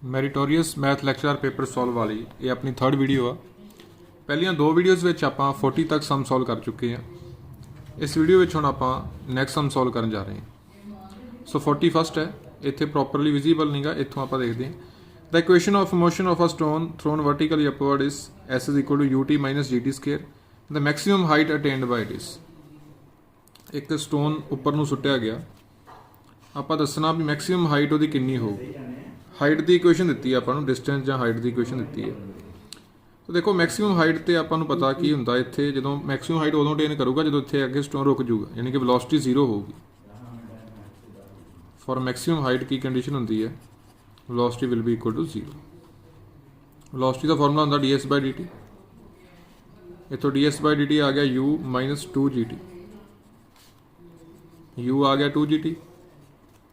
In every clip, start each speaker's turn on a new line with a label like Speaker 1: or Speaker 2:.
Speaker 1: Meritorious math lecture paper solve ਵਾਲੀ ਇਹ ਆਪਣੀ ਥਰਡ ਵੀਡੀਓ ਆ। ਪਹਿਲੀਆਂ ਦੋ ਵੀਡੀਓਜ਼ ਵਿੱਚ ਆਪਾਂ 40 ਤੱਕ ਸਮ ਸੋਲਵ ਕਰ ਚੁੱਕੇ ਹਾਂ। ਇਸ ਵੀਡੀਓ ਵਿੱਚ ਹੁਣ ਆਪਾਂ ਨੈਕਸਟ ਸਮ ਸੋਲਵ ਕਰਨ ਜਾ ਰਹੇ ਹਾਂ। ਸੋ 41st ਹੈ, ਇੱਥੇ ਪ੍ਰੋਪਰਲੀ ਵਿਜ਼ੀਬਲ ਨਹੀਂਗਾ, ਇੱਥੋਂ ਆਪਾਂ ਦੇਖਦੇ ਹਾਂ। The equation of motion of a stone thrown vertically upward is S is equal to ut minus gt square. The maximum height attained by it is, ਇੱਕ ਸਟੋਨ ਉੱਪਰ ਨੂੰ ਸੁੱਟਿਆ ਗਿਆ, ਆਪਾਂ ਦੱਸਣਾ ਵੀ ਮੈਕਸਿਮਮ ਹਾਈਟ ਉਹਦੀ ਕਿੰਨੀ ਹੋਊਗੀ। ਹਾਈਟ ਦੀ ਇਕੁਏਸ਼ਨ ਦਿੱਤੀ ਹੈ ਆਪਾਂ ਨੂੰ, ਡਿਸਟੈਂਸ ਜਾਂ ਹਾਈਟ ਦੀ ਇਕੁਏਸ਼ਨ ਦਿੱਤੀ ਹੈ। ਤਾਂ ਦੇਖੋ ਮੈਕਸਿਮਮ ਹਾਈਟ ਤੇ ਆਪਾਂ ਨੂੰ ਪਤਾ ਕੀ ਹੁੰਦਾ, ਇੱਥੇ ਜਦੋਂ ਮੈਕਸਿਮਮ ਹਾਈਟ ਉਦੋਂ ਅਟੇਨ ਕਰੂਗਾ ਜਦੋਂ ਇੱਥੇ ਅੱਗੇ ਸਟੋਨ ਰੁਕ ਜਾਊਗਾ, ਯਾਨੀ ਕਿ ਵੈਲੋਸਿਟੀ ਜ਼ੀਰੋ ਹੋਊਗੀ। For maximum height Ki condition ਹੁੰਦੀ ਹੈ, velocity will be equal to 0। velocity the formula ਹੁੰਦਾ ds by dt, ਇੱਥੋਂ ds by dt ਆ ਗਿਆ u minus 2gt, u ਆ ਗਿਆ 2gt,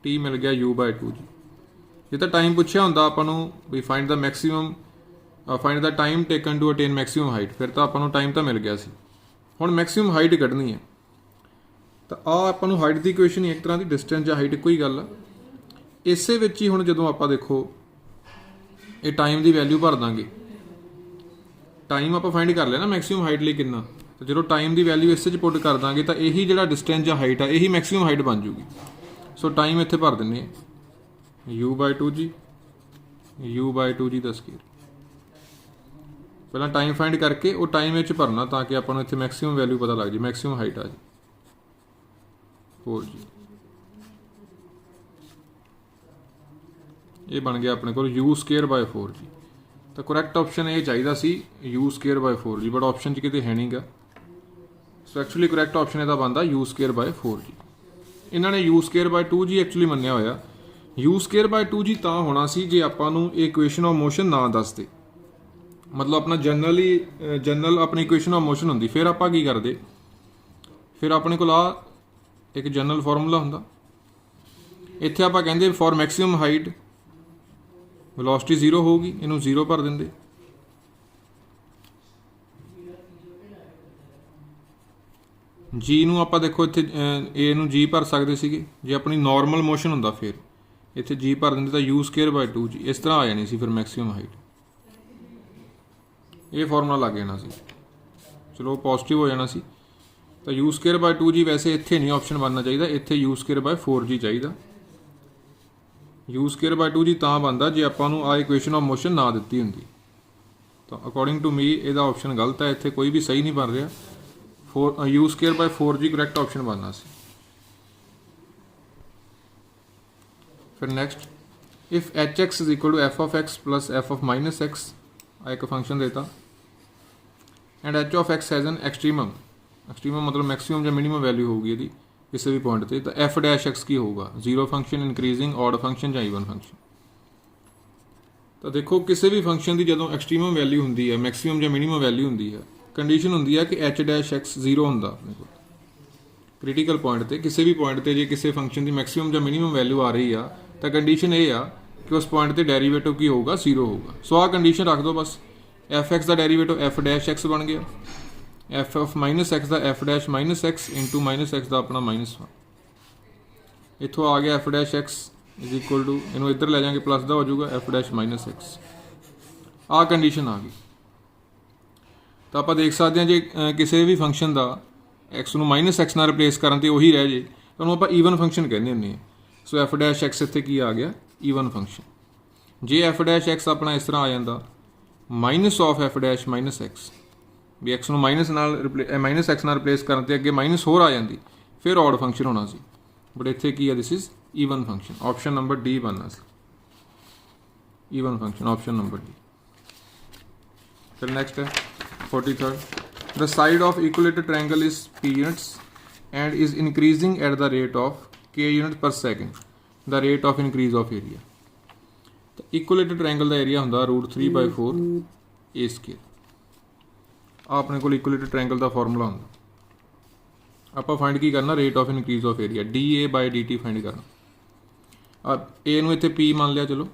Speaker 1: t ਮਿਲ ਗਿਆ u by 2g। ਜੇ ਤਾਂ ਟਾਈਮ ਪੁੱਛਿਆ ਹੁੰਦਾ ਆਪਾਂ ਨੂੰ ਵੀ ਫਾਈਂਡ ਦਾ ਮੈਕਸਿਮਮ, ਫਾਈਂਡ ਦਾ time taken to attain maximum height, ਫਿਰ ਤਾਂ ਆਪਾਂ ਨੂੰ ਟਾਈਮ ਤਾਂ ਮਿਲ ਗਿਆ ਸੀ। ਹੁਣ ਮੈਕਸਿਮਮ ਹਾਈਟ ਕੱਢਣੀ ਹੈ, ਤਾਂ ਆਹ ਆਪਾਂ ਨੂੰ ਹਾਈਟ ਦੀ ਇਕੁਏਸ਼ਨ ਹੀ ਇੱਕ ਤਰ੍ਹਾਂ ਦੀ, ਡਿਸਟੈਂਸ ਜਾਂ ਹਾਈਟ ਇੱਕੋ ਹੀ ਗੱਲ ਆ। ਇਸੇ ਵਿੱਚ ਹੀ ਹੁਣ ਜਦੋਂ ਆਪਾਂ ਦੇਖੋ ਇਹ ਟਾਈਮ ਦੀ ਵੈਲਿਊ ਭਰ ਦਾਂਗੇ, ਟਾਈਮ ਆਪਾਂ ਫਾਈਂਡ ਕਰ ਲਿਆ ਨਾ ਮੈਕਸਿਮਮ ਹਾਈਟ ਲਈ ਕਿੰਨਾ, ਤਾਂ ਜਦੋਂ ਟਾਈਮ ਦੀ ਵੈਲਿਊ ਇਸੇ 'ਚ ਪੁੱਟ ਕਰ ਦਾਂਗੇ ਤਾਂ ਇਹੀ ਜਿਹੜਾ ਡਿਸਟੈਂਸ ਜਾਂ ਹਾਈਟ ਆ ਇਹੀ ਮੈਕਸਿਮਮ ਹਾਈਟ ਬਣ ਜੂਗੀ। ਸੋ ਟਾਈਮ ਇੱਥੇ ਭਰ ਦਿੰਦੇ ਹਾਂ, u by 2g, u by 2g the square. ਪਹਿਲਾਂ ਟਾਈਮ ਫਾਈਂਡ ਕਰਕੇ ਉਹ ਟਾਈਮ ਵਿੱਚ ਭਰਨਾ ਤਾਂ ਕਿ ਆਪਾਂ ਨੂੰ ਇੱਥੇ ਮੈਕਸਿਮਮ ਵੈਲਿਊ ਪਤਾ ਲੱਗ ਜੇ, ਮੈਕਸਿਮਮ ਹਾਈਟ ਆ ਜੀ 4g। ਇਹ ਬਣ ਗਿਆ ਆਪਣੇ ਕੋਲ u ਸਕੁਅਰ ਬਾਈ 4g। ਤਾਂ ਕਰੈਕਟ ਆਪਸ਼ਨ ਇਹ ਚਾਹੀਦਾ ਸੀ u square by 4g, but option 'ਚ ਕਿਤੇ ਹੈ ਨਹੀਂਗਾ। ਸੋ ਐਕਚੁਅਲੀ ਕਰੈਕਟ ਆਪਸ਼ਨ ਇਹਦਾ ਬਣਦਾ u ਸਕੁਅਰ ਬਾਈ 4g। ਇਹਨਾਂ ਨੇ u ਸਕੁਅਰ ਬਾਈ 2g ਐਕਚੁਅਲੀ ਮੰਨਿਆ ਹੋਇਆ। u ਸਕੁਅਰ ਬਾਈ 2g ਤਾਂ ਹੋਣਾ ਸੀ ਜੇ ਆਪਾਂ ਨੂੰ ਇਹ ਇਕੁਏਸ਼ਨ ਆਫ ਮੋਸ਼ਨ ਨਾ ਦੱਸਦੇ, ਮਤਲਬ ਆਪਣਾ ਜਨਰਲ ਆਪਣੀ ਇਕੁਏਸ਼ਨ ਆਫ ਮੋਸ਼ਨ ਹੁੰਦੀ, ਫਿਰ ਆਪਾਂ ਕੀ ਕਰਦੇ, ਫਿਰ ਆਪਣੇ ਕੋਲ ਆ ਇੱਕ ਜਨਰਲ ਫਾਰਮੂਲਾ ਹੁੰਦਾ। ਇੱਥੇ ਆਪਾਂ ਕਹਿੰਦੇ for maximum height velocity zero ਹੋਊਗੀ, ਇਹਨੂੰ ਜ਼ੀਰੋ ਭਰ ਦਿੰਦੇ। ਜੀ ਨੂੰ ਆਪਾਂ ਦੇਖੋ ਇੱਥੇ ਏ ਨੂੰ ਜੀ ਭਰ ਸਕਦੇ ਸੀਗੇ, ਜੇ ਆਪਣੀ ਨਾਰਮਲ ਮੋਸ਼ਨ ਹੁੰਦਾ ਫਿਰ ਇੱਥੇ ਜੀ ਭਰ ਦਿੰਦੇ ਤਾਂ u ਸਕੁਅਰ ਬਾਈ 2g ਇਸ ਤਰ੍ਹਾਂ ਆ ਜਾਣੀ ਸੀ ਫਿਰ ਮੈਕਸਿਮਮ ਹਾਈਟ। ਇਹ ਫਾਰਮੂਲਾ ਲੱਗ ਜਾਣਾ ਸੀ, ਚਲੋ ਪੋਜ਼ਿਟਿਵ ਹੋ ਜਾਣਾ ਸੀ। ਤਾਂ u ਸਕੁਅਰ ਬਾਈ 2g ਵੈਸੇ ਇੱਥੇ ਨਹੀਂ ਆਪਸ਼ਨ ਬਣਨਾ ਚਾਹੀਦਾ, ਇੱਥੇ u ਸਕੁਅਰ ਬਾਈ 4g ਚਾਹੀਦਾ। u ਸਕੁਅਰ ਬਾਈ 2g ਤਾਂ ਬਣਦਾ ਜੇ ਆਪਾਂ ਨੂੰ ਆ ਇਕੁਏਸ਼ਨ ਆਫ ਮੋਸ਼ਨ ਨਾ ਦਿੱਤੀ ਹੁੰਦੀ। ਤਾਂ ਅਕੋਰਡਿੰਗ ਟੂ ਮੀ ਇਹਦਾ ਆਪਸ਼ਨ ਗਲਤ ਹੈ, ਇੱਥੇ ਕੋਈ ਵੀ ਸਹੀ ਨਹੀਂ ਬਣ ਰਿਹਾ। u square by 4g correct option ਬਣਨਾ ਸੀ। ਫਿਰ next, if hx is equal to f of x plus f of minus x, ਆ ਇੱਕ ਫੰਕਸ਼ਨ ਦੇਤਾ, and h of x has an extremum, ਐਕਸਟ੍ਰੀਮਮ ਮਤਲਬ ਮੈਕਸਿਮਮ ਜਾਂ ਮਿਨੀਮਮ ਵੈਲਿਊ ਹੋਊਗੀ ਇਹਦੀ ਕਿਸੇ ਵੀ ਪੁਆਇੰਟ ਤੇ, ਤਾਂ f ਡੈਸ਼ x ਕੀ ਹੋਊਗਾ, ਜ਼ੀਰੋ ਫੰਕਸ਼ਨ, ਇਨਕਰੀਜ਼ਿੰਗ, ਔਡ ਫੰਕਸ਼ਨ ਜਾਂ ਈਵਨ ਫੰਕਸ਼ਨ। ਤਾਂ ਦੇਖੋ ਕਿਸੇ ਵੀ ਫੰਕਸ਼ਨ ਦੀ ਜਦੋਂ ਐਕਸਟ੍ਰੀਮਮ ਵੈਲਿਊ ਹੁੰਦੀ ਹੈ, ਮੈਕਸਿਮਮ ਜਾਂ ਮਿਨੀਮਮ ਵੈਲਿਊ ਹੁੰਦੀ ਹੈ, ਕੰਡੀਸ਼ਨ ਹੁੰਦੀ ਹੈ ਕਿ h ਡੈਸ਼ x ਜ਼ੀਰੋ ਹੁੰਦਾ ਆਪਣੇ ਕੋਲ ਕ੍ਰਿਟੀਕਲ ਪੁਆਇੰਟ ਤੇ। ਕਿਸੇ ਵੀ ਪੁਆਇੰਟ ਤੇ ਜੇ ਕਿਸੇ ਫੰਕਸ਼ਨ ਦੀ ਮੈਕਸਿਮਮ ਜਾਂ ਮਿਨੀਮਮ ਵੈਲਿਊ ਆ ਰਹੀ ਆ ਤਾਂ ਕੰਡੀਸ਼ਨ ਇਹ ਆ ਕਿ ਉਸ ਪੁਆਇੰਟ ਤੇ ਡੈਰੀਵੇਟਿਵ ਕੀ ਹੋਊਗਾ, ਜ਼ੀਰੋ ਹੋਊਗਾ। ਸੋ ਆਹ ਕੰਡੀਸ਼ਨ ਰੱਖ ਦਿਓ ਬਸ, f(x) ਦਾ ਡੈਰੀਵੇਟਿਵ f ਡੈਸ਼ x ਬਣ ਗਿਆ, f of ਮਾਈਨਸ x ਦਾ f dash minus x into minus x ਦਾ ਆਪਣਾ ਮਾਈਨਸ 1। ਇੱਥੋਂ ਆ ਗਿਆ f dash x is equal to, ਇਹਨੂੰ ਇੱਧਰ ਲੈ ਜਾਵਾਂਗੇ ਪਲੱਸ ਦਾ ਹੋ ਜਾਊਗਾ f ਡੈਸ਼ ਮਾਈਨਸ x। ਆਹ ਕੰਡੀਸ਼ਨ ਆ ਗਈ। ਤਾਂ ਆਪਾਂ ਦੇਖ ਸਕਦੇ ਹਾਂ ਜੇ ਕਿਸੇ ਵੀ ਫੰਕਸ਼ਨ ਦਾ x ਨੂੰ ਮਾਈਨਸ x ਨਾਲ ਰਿਪਲੇਸ ਕਰਨ ਤੇ ਉਹੀ ਰਹਿ ਜੇ ਤਾਂ ਉਹਨੂੰ ਆਪਾਂ ਈਵਨ ਫੰਕਸ਼ਨ ਕਹਿੰਦੇ ਹੁੰਦੇ ਹਾਂ। ਸੋ f ਡੈਸ਼ x ਇੱਥੇ ਕੀ ਆ ਗਿਆ, ਈਵਨ ਫੰਕਸ਼ਨ। ਜੇ f ਡੈਸ਼ x ਆਪਣਾ ਇਸ ਤਰ੍ਹਾਂ ਆ ਜਾਂਦਾ minus of f dash minus x, ਵੀ x ਨੂੰ ਮਾਈਨਸ x ਨਾਲ ਰਿਪਲੇਸ ਕਰਨ ਤੇ ਅੱਗੇ ਮਾਈਨਸ ਹੋਰ ਆ ਜਾਂਦੀ, ਫਿਰ ਔਡ ਫੰਕਸ਼ਨ ਹੋਣਾ ਸੀ। ਬਟ ਇੱਥੇ ਕੀ ਹੈ, this is even function. Option number D ਬਣਨਾ ਸੀ, even function, option number D. ਫਿਰ ਨੈਕਸਟ ਹੈ 43rd, the side of equilateral triangle is p units and is increasing at the rate of k units per second, the rate of increase of area। ਤਾਂ equilateral triangle ਦਾ area ਹੁੰਦਾ √3/4 a square. ਆ ਆਪਣੇ ਕੋਲ equilateral triangle ਦਾ formula ਹੁੰਦਾ, ਆਪਾਂ find ਕੀ ਕਰਨਾ, rate of increase of area dA/dt find ਕਰਨਾ। ਆ a ਨੂੰ ਇੱਥੇ p ਮੰਨ ਲਿਆ, ਚਲੋ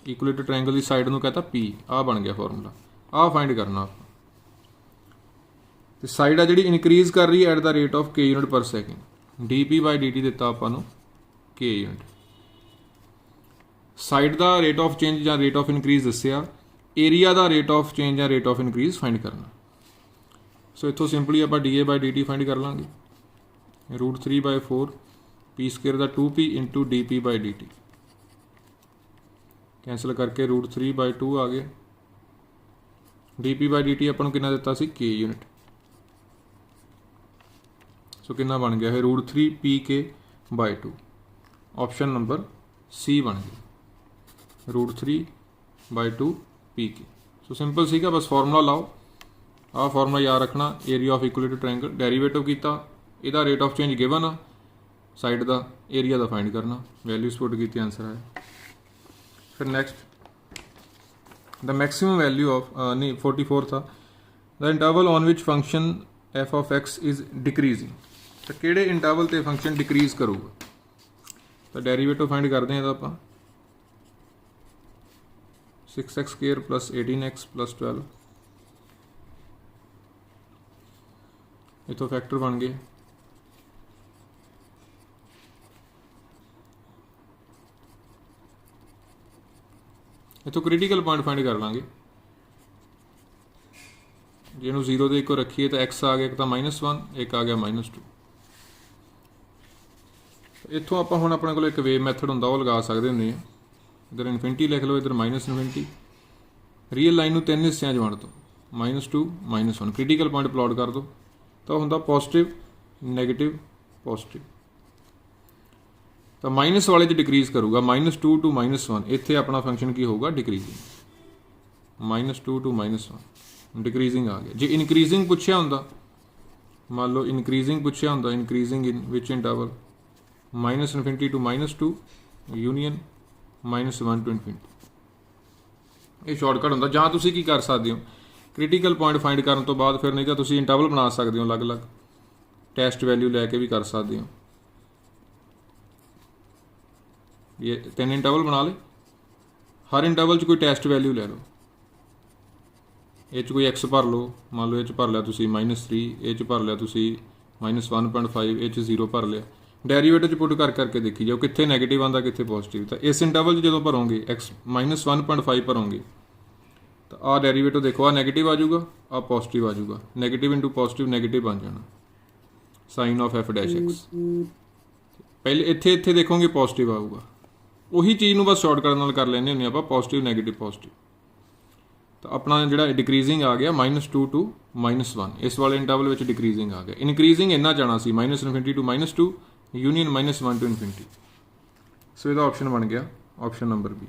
Speaker 1: equilateral triangle ਦੀ ਸਾਈਡ ਨੂੰ ਕਹਤਾ p, ਆ ਬਣ ਗਿਆ ਫਾਰਮੂਲਾ। ਆ ਫਾਈਂਡ ਕਰਨਾ ਆਪਾਂ, ਤੇ ਸਾਈਡ ਆ ਜਿਹੜੀ ਇਨਕਰੀਜ਼ ਕਰ ਰਹੀ ਹੈ at the rate of k unit ਪਰ ਸੈਕਿੰਡ, dp/dt ਦਿੱਤਾ ਆਪਾਂ ਨੂੰ k ਯੂਨਿਟ। साइड का रेट ऑफ चेंज या रेट ऑफ इनक्रीज दसिया, एरिया का रेट ऑफ चेंज या रेट ऑफ इनक्रीज फाइंड करना। सो इत्थों सिंपली आप D A by D T find कर लाँगे, √3/4 पी स्केयर का 2p into D P by D T, cancel करके √3/2 आ गए। D P by D T अपन कितना दिता सी के यूनिट, सो कितना बन गया है √3pk/2। ऑप्शन नंबर सी बन गया √3/2 pk। सो सिंपल सीगा, बस फॉर्मूला लाओ, आ फॉर्मूला याद रखना, area of equality triangle, derivative किया, इहदा रेट ऑफ चेंज गिवन आ, साइड का एरिया का फाइंड करना, वैल्यूज पुट की, आंसर है। फिर next the maximum value of नहीं 44 था, the interval on which function f of x is decreasing, तो किहड़े इंटरवल ते फंक्शन डिक्रीज करूगा, तो डेरीवेटिव फाइंड करते हैं आप 6x² + 18x + 12, इतों फैक्टर बन गए। इतों क्रिटिकल पॉइंट फाइंड कर लाँगे, जिन्होंने 0 के 1 रखीए तो x आ गया, एक तो -1, एक आ गया -2। इतों आप हम अपने को एक वेव मैथड होंगे वो लगा सकते होंगे, इधर इनफिनिटी लिख लो, इधर -इनफिनिटी, रीयल लाइन में 3 हिस्सों च वंड दो, -2 -1, क्रिटिकल पॉइंट प्लॉट कर दो, तो होंगे पॉजिटिव नैगेटिव पॉजिटिव, तो माइनस वाले डिक्रीज करूँगा, -2 to -1, इत्थे अपना फंक्शन की होगा डिक्रीजिंग, -2 to -1 डिक्रीजिंग आ गया। जे इनक्रीजिंग पूछया होंदा, मान लो इनक्रीजिंग पूछया होंदा, increasing in which interval, -∞ to -2 union -1 to ∞, ये शॉर्टकट होंदा। जां तुसीं की कर सकते हो, क्रिटिकल पॉइंट फाइंड करने तो बाद फिर नहीं तो तुसीं इंटरवल बना सकते हो, अलग अलग टेस्ट वैल्यू लैके भी कर सकते हो। ये 3 इंटरवल बना ले, हर इंटरवल कोई टेस्ट वैल्यू ले लो, ये कोई एक्स भर लो, मान लो ये भर लिया तुसी -3, ये भर लिया तुसी -1.5, ये 0 भर लिया, डेरीवेटिव पुट कर करके देखी जाओ कितने नैगेटिव आता कितने पॉजिटिव। तो इस इंटरवल जो भरोगे x -1.5 भरोगे तो आ डेरीवेटिव देखो, आ नैगेटिव आ जाऊगा, आ पॉजिटिव आ जाऊगा, नैगेटिव इंटू पॉजिटिव नैगेटिव बन जाना, साइन ऑफ f'(x). पहले इत्थे इत्थे देखोगे पॉजिटिव आऊगा, उही चीज़ बस शॉर्टकट नाल कर लेने होंगे आप, पॉजिटिव नैगेटिव पॉजिटिव। तो अपना जिहड़ा डिक्रीजिंग आ गया -2 to -1, इस वाले इंटरवल में डिक्रीजिंग आ गया। इनक्रीजिंग इन्ना जाना सी -∞ to -2 यूनीयन -1 to ∞। सो इसका ऑप्शन बन गया ऑप्शन नंबर बी।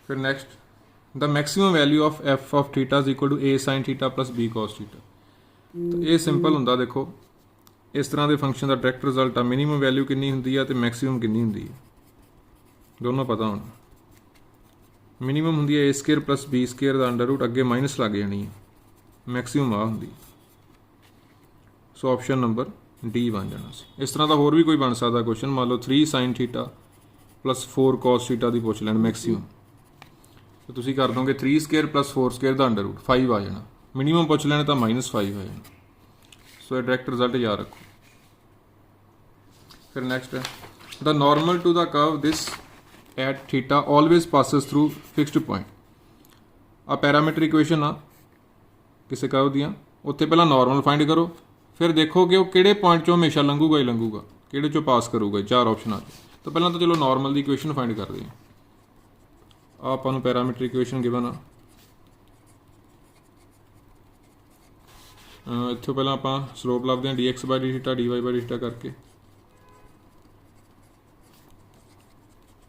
Speaker 1: फिर next, the maximum value of f of θ is equal to a sin θ + b cos θ। तो ये सिंपल होंदा, देखो इस तरह के फंक्शन का डायरैक्ट रिजल्ट आ, मिनीमम वैल्यू कितनी होंदी है तो मैक्सिमम कितनी होंदी है, दोनों पता होना। मिनीमम होंदी है a² + b² का अंडर रूट, अगे माइनस लग जानी है, मैक्सिमम आ होंदी। सो ऑप्शन नंबर डी बन जाना सी। इस तरह का होर भी कोई बन सकता क्वेश्चन, मान लो 3 sin θ + 4 cos θ की पुछ लैन मैक्सिमम, तो तुसीं कर दोगे 3² + 4² का अंडर रूट 5 आ जाना, मिनीमम पुछ लैन तो -5 आ जाना। सो ये डायरैक्ट रिजल्ट याद रखो। फिर नेक्स्ट है, the normal to the curve this at θ always passes through fixed point. आ पैरामीटर इक्वेशन आ किसी कर्व दियाँ, उत्थे पहला नॉर्मल फाइंड करो, फिर देखो कि वो किहड़े पॉइंट चों हमेशा लंघूगा ही लंघूगा, किहड़े चों पास करूगा, 4 ऑप्शन आ। तो पहला तो चलो नॉर्मल की इक्वेशन फाइंड करते हैं। आपां नूं पैरामीटर इक्वेशन गिवन आ, इत्थों पहला आपां स्लोप लभदे हैं dx/dθ dy/dθ करके,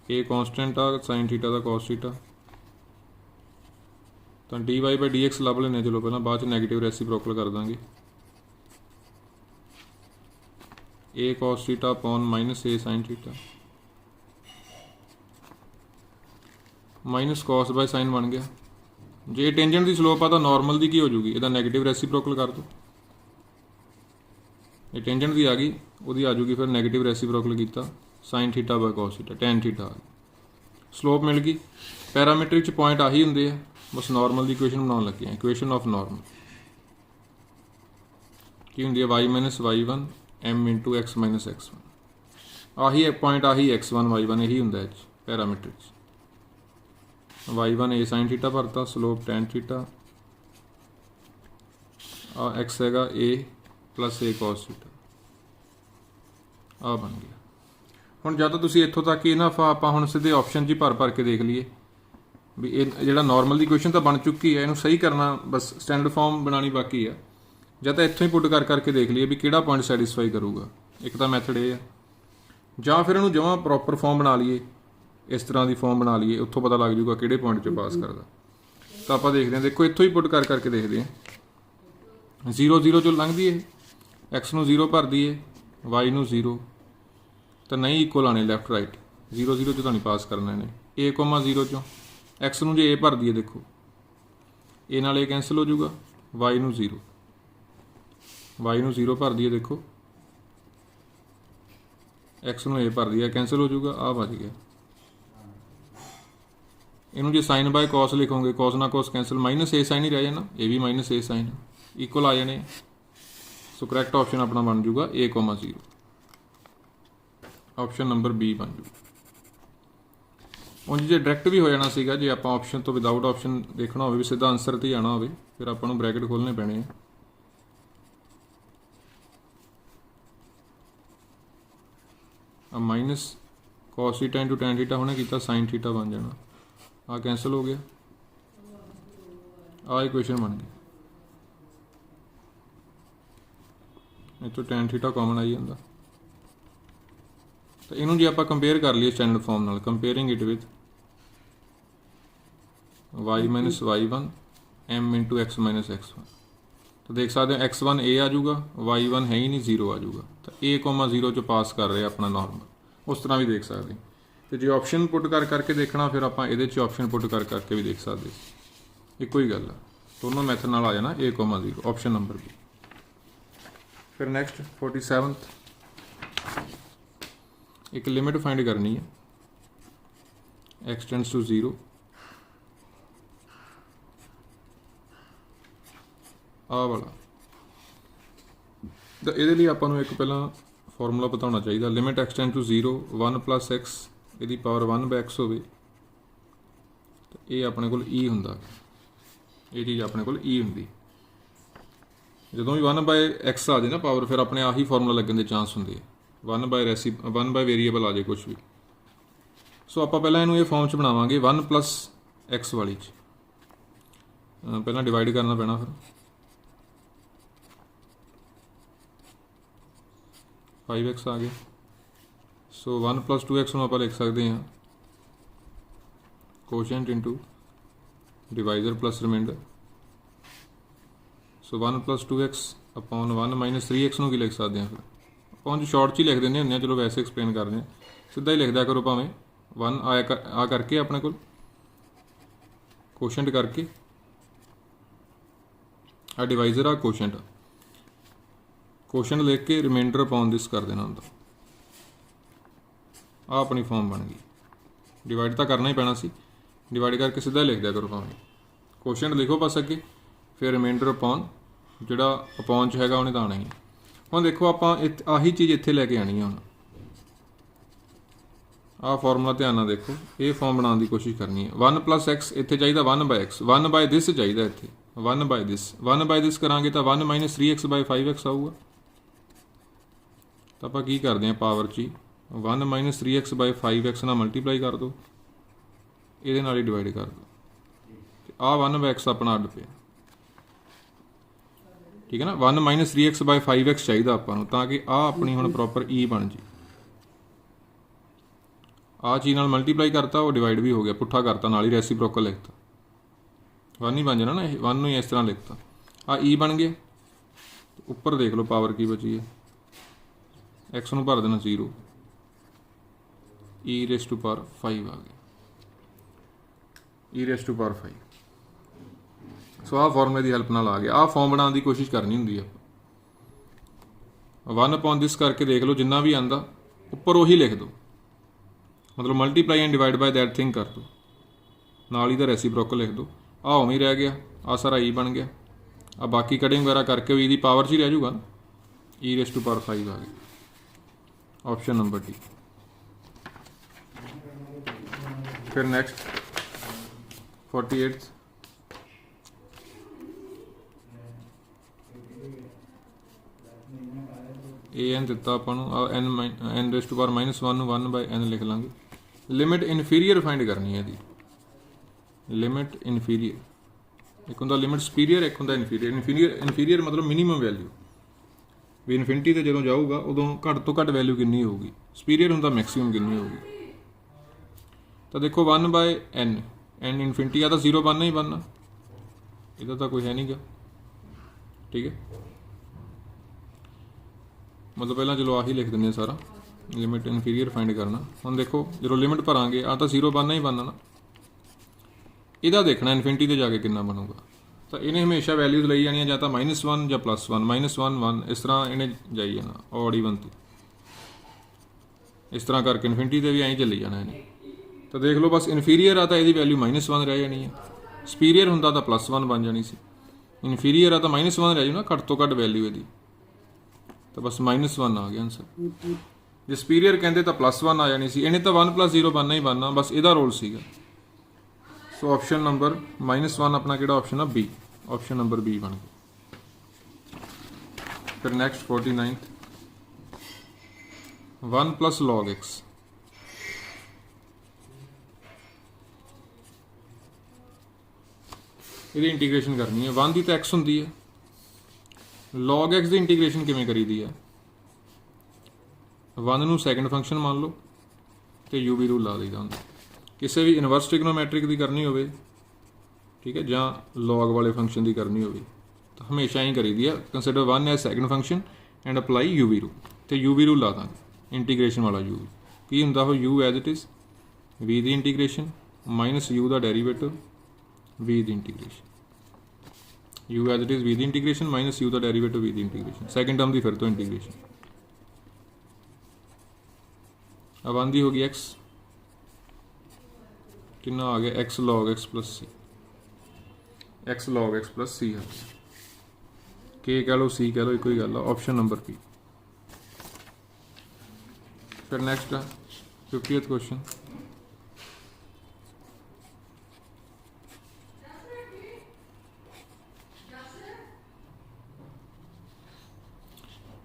Speaker 1: ए कॉन्सटेंट आ sin θ का cos θ, तो dy/dx लभ लेने, चलो पहला बाद नैगेटिव रेसिप्रोकल कर देंगे, a cos θ upon -a sin θ minus cos by sine बन गया। जे टेंजेंट की स्लोप आ तो नॉर्मल की हो जूगी, यदा नैगेटिव रेसिप्रोकल कर दो, ये टेंजेंट की आ गई, वो आ जूगी, फिर नैगेटिव रेसिप्रोकल किया sin θ बाय cos θ tan θ आ गई, स्लोप मिल गई। पैरामीट्रिक च पॉइंट आही होंगे है, बस नॉर्मल की इक्वेशन बनाने लगे हैं। इक्वेशन ऑफ नॉर्मल की होंगी है y - y1 m × x - x1, ਆਹੀ पॉइंट आही x1 y1 यही ਹੁੰਦਾ है parameter y1 a sin theta भरता स्लोप tan थीटा आ x हैगा a plus a cos theta आ बन गया। ਹੁਣ ਜਦ ਤੁਸੀਂ ਇੱਥੋਂ ਤੱਕ ਹੀ ਨਾ ਆਪਾਂ ਹੁਣ ਸਿੱਧੇ ਆਪਸ਼ਨ 'ਚ ਭਰ ਭਰ ਕੇ ਦੇਖ ਲਈਏ ਵੀ ਇਹ ਜਿਹੜਾ ਨਾਰਮਲ ਦੀ ਕੁਐਸਚਨ ਤਾਂ ਬਣ ਚੁੱਕੀ ਹੈ, ਇਹਨੂੰ ਸਹੀ ਕਰਨਾ ਬਸ ਸਟੈਂਡਰਡ ਫਾਰਮ ਬਣਾਉਣੀ ਬਾਕੀ ਆ। ਜਾਂ ਤਾਂ ਇੱਥੋਂ ਹੀ ਪੁੱਟ ਕਰਕੇ ਦੇਖ ਲਈਏ ਵੀ ਕਿਹੜਾ ਪੁਆਇੰਟ ਸੈਟੀਸਫਾਈ ਕਰੂਗਾ। ਇੱਕ ਤਾਂ ਮੈਥਡ ਇਹ ਆ, ਜਾਂ ਫਿਰ ਇਹਨੂੰ ਜਮਾਂ ਪ੍ਰੋਪਰ ਫਾਰਮ ਬਣਾ ਲਈਏ, ਇਸ ਤਰ੍ਹਾਂ ਦੀ ਫਾਰਮ ਬਣਾ ਲਈਏ, ਉੱਥੋਂ ਪਤਾ ਲੱਗ ਜੂਗਾ ਕਿਹੜੇ ਪੁਆਇੰਟ 'ਚ ਪਾਸ ਕਰਦਾ। ਤਾਂ ਆਪਾਂ ਦੇਖਦੇ ਹਾਂ, ਦੇਖੋ ਇੱਥੋਂ ਹੀ ਪੁੱਟ ਕਰਕੇ ਦੇਖਦੇ ਹਾਂ। 0 0 ਚੋਂ ਲੰਘਦੀ ਇਹ, x ਨੂੰ 0 ਭਰ ਦਈਏ, y ਨੂੰ 0, ਤਾਂ ਨਹੀਂ ਇਕੁਅਲ ਆਣੇ ਲੈਫਟ ਰਾਈਟ। 0 0 ਚੋਂ ਤਾਂ ਨਹੀਂ ਪਾਸ ਕਰਨਾ ਇਹਨੇ। a 0 ਚੋਂ x ਨੂੰ ਜੇ a ਭਰ ਦਈਏ, ਦੇਖੋ a ਨਾਲ a ਕੈਂਸਲ ਹੋ ਜੂਗਾ, y ਨੂੰ 0, y ਨੂੰ 0 ਭਰ ਦਈਏ, ਦੇਖੋ x ਨੂੰ a ਭਰ ਦਈਏ, ਕੈਂਸਲ ਹੋ ਜੂਗਾ, ਆ ਬਚ ਗਿਆ। ਇਹਨੂੰ ਜੇ ਸਾਈਨ ਬਾय cos ਲਿਖੋਗੇ, cos ਨਾਲ cos cancel, minus a sine ਹੀ ਰਹਿ ਜਾਣਾ, ਇਹ ਵੀ ਮਾਈਨਸ a ਸਾਈਨ, ਇਕੁਅਲ ਆ ਜਾਣੇ। ਸੋ ਕਰੈਕਟ ਆਪਸ਼ਨ ਆਪਣਾ ਬਣ ਜੂਗਾ a 0, ਆਪਸ਼ਨ ਨੰਬਰ B ਬਣ ਜੂ। ਉਂਝ ਜੇ ਡਾਇਰੈਕਟ ਵੀ ਹੋ ਜਾਣਾ ਸੀਗਾ, ਜੇ ਆਪਾਂ ਆਪਸ਼ਨ ਤੋਂ ਵਿਦਆਊਟ ਆਪਸ਼ਨ ਦੇਖਣਾ ਹੋਵੇ, ਵੀ ਸਿੱਧਾ ਆਨਸਰ ਤੇ ਜਾਣਾ ਹੋਵੇ, ਫਿਰ ਆਪਾਂ ਨੂੰ ਬ੍ਰੈਕਟ ਖੋਲ੍ਹਣੇ ਪੈਣੇ ਆ। Minus cos theta into tan theta होने किया sin थीटा बन जाना, आ कैंसल हो गया, आ इक्वेशन बन गई। ਇਹ ਤੋਂ tan थीटा कॉमन आई जाता। तो इनू जे आप कंपेयर कर लीए स्टैंडर्ड फॉर्म नाल, comparing it with y minus y1 m into x minus x1, तो देख सकते हो x1 a आ जाऊगा, y1 है ही नहीं, 0 आ जाऊगा। तो a 0 चो पास कर रहे अपना नॉर्मल, उस तरह भी देख सकते। तो जो ऑप्शन पुट करके देखना, फिर आप ये ऑप्शन पुट करके भी देख सकते, एको ही गल है। दोनों मैथड नाल आ जाना a 0, ऑप्शन नंबर B। फिर नैक्सट 47th, एक लिमिट फाइंड करनी है, x टेंड्स टू 0, आ वाला। तो ये आपको एक पहला फॉर्मूला पता होना चाहिए, limit x tend to 0 1 plus x यदि पावर 1 बाय x हो, तो ये अपने को ई होंदा, ये चीज़ अपने को ई होंदी। जो भी 1 बाय x आ जाए ना पावर, फिर अपने आही फॉर्मूला लगन के चांस होंगे, 1 बाय वेरीएबल आ जाए कुछ भी। सो आप पहला इनू ये फॉर्म च बनावांगे 1 प्लस x वाली च, पहला डिवाइड करना पैना, फिर 5x आ गया। सो 1 प्लस 2x में आप लिख सकते हैं quotient into divisor plus reminder. So 1 plus 2x upon 1 minus 3x की लिख सकते हैं। फिर अपन शॉर्ट च ही लिख देंगे होंगे, चलो वैसे एक्सप्लेन कर रहे हैं, सीधा ही लिख दिया करो, भावें 1 आ करके अपने को कोशेंट करके आ डिवाइजर आ कोशेंट, क्वेश्चन लिख के रिमाइंडर अपॉन दिस कर देना होंगे। आ अपनी फॉर्म बन गई। डिवाइड तो करना ही पैना सी, डिवाइड करके सीधा लिख दिया करो, भावें क्वेश्चन लिखो बस अगे, फिर रिमाइंडर अपॉन जोड़ा अपॉन च हैगा उन्हें तो आना ही। हम देखो आप आही चीज़ इत्थे लैके आनी है। हम आ फॉर्मूला ध्यान नाल देखो, ये फॉर्म बनाने की कोशिश करनी है। 1 प्लस एक्स इत्थे चाहिए 1 बाय एक्स, 1 बाय दिस चाहिए इत्थे 1 बाय दिस, 1 बाय दिस करांगे तो 1 माइनस 3x बाय 5x आऊगा। तो आप की करते हैं पावर ची 1 माइनस 3x बाय 5x ना मल्टीप्लाई कर दो, ये ही डिवाइड कर दो, आ 1 बाय x अपना अड पे, ठीक है ना। 1 माइनस 3x बाय 5x चाहिए आपको, ताकि आ अपनी हुण प्रॉपर ई बन जी। आ चीज़ नाल मल्टीप्लाई करता, वो डिवाइड भी हो गया, पुट्ठा करता, नाल ही रेसिप्रोकल लिखता, 1 ही बन जाना ना, 1 ही इस तरह लिखता, आ ई बन गया। ऊपर देख लो पावर की बची है, एक्स नूं भर देना 0, ई रेस टू पावर 5 आ गया, ई रेस टू पावर 5। सो आ फॉर्मूले की हेल्प नाल आ गया। आ फॉर्म बनाने की कोशिश करनी होंगी है। 1 अपॉन दिस करके देख लो, जिन्ना भी आंदा उपर उही लिख दो, मतलब multiply and divide by that thing कर दो, नाल ही दा रेसिप्रोकल लिख दो। आ उवें ही रह गया, आ सारा ई बन गया। आ बाकी कटिंग वगैरह करके भी ई दी पावर च ही रह जूगा, ई रेस टू पावर 5 आ गया, ऑप्शन नंबर डी। फिर नेक्स्ट 48th an ਦਿੱਤਾ ਆਪਾਂ ਨੂੰ n रेज़ टू पावर -1 ਨੂੰ 1/n लिख ਲਾਂਗੇ। लिमिट इनफीरीयर फाइंड करनी है जी। लिमिट इनफीरीयर एक होंदा लिमिट सुपीरीयर, एक होंदा इनफीरीयर। इनफीरीयर मतलब मिनीमम वैल्यू भी इनफिनिटी ते जदों जाऊगा उदों घट तो घट वैल्यू कितनी होगी। सुपीरीयर होंदा मैक्सीमम कितनी होगी। तो देखो 1/n, n इनफिनिटी आ तो 0 बनना ही बनना, इहदा तो कोई है नहीं गा। ठीक है, मतलब पहला चलो आही लिख देंगे सारा, लिमिट इनफीरीयर फाइंड करना। हम देखो जो लिमिट भरांगे आ तो 0 बनना ही बनना ना, इहदा देखना इनफिनिटी ते जाके कितना बनूगा। तो इन्हें हमेशा वैल्यूज़ ली जानियां, या तो -1 या +1, -1 1, इस तरह इन्हें जाई जाना ऑड ईवन तो, इस तरह करके इनफिनिटी ते भी ऐं चली जाना इन्हें। तो देख लो बस इनफीरीयर आ तो यदी वैल्यू -1 रह जानी है, सुपीरीयर होंदा तो +1 बन जानी सी, इनफीरीयर आ तो -1 रह जाना, घट तो घट वैल्यू यदी, तो बस -1 आ गया आंसर। जे सुपीरीयर कहते तो +1 आ जानी सी, इन्हें तो 1 + 0 बनना ही बनना, बस इहदा रोल सीगा। सो ऑप्शन नंबर -1 अपना किहड़ा ऑप्शन है, बी, ऑप्शन नंबर बी बन गया। फिर नेक्स्ट 49th 1 + log x। ਇਹਦੀ इंटीग्रेशन करनी है। 1 की तो x होंगी है, log x की इंटीग्रेशन किमें करी दी है। 1 नूं सैकेंड फंक्शन मान लो तो यूवी रूल ला दईदा हुंदा। किसी भी इनवर्स ट्रिग्नोमैट्रिक की करनी हो, ठीक है, ਜਾਂ log वाले फंक्शन की करनी हो तो हमेशा ही करी दी है, consider 1 as second function and apply UV rule. तो यूवी रूल ला देंगे इंटीग्रेशन वाला यू की होंदा हो, u as it is v दी इंटीग्रेशन माइनस यू का डेरीवेटिव वी दी integration, u as it is v दी इंटीग्रेशन माइनस यू का डेरीवेटिव वी दी इंटीग्रेशन, सैकेंड टर्म की फिर तो इंटीग्रेशन। अब आंदी होगी एक्स, कितना आ गया x log x + c, x log x + c है, के कह लो c कह लो, एक ही गल है, ऑप्शन नंबर पी। फिर नेक्स्ट है 50th क्वेश्चन।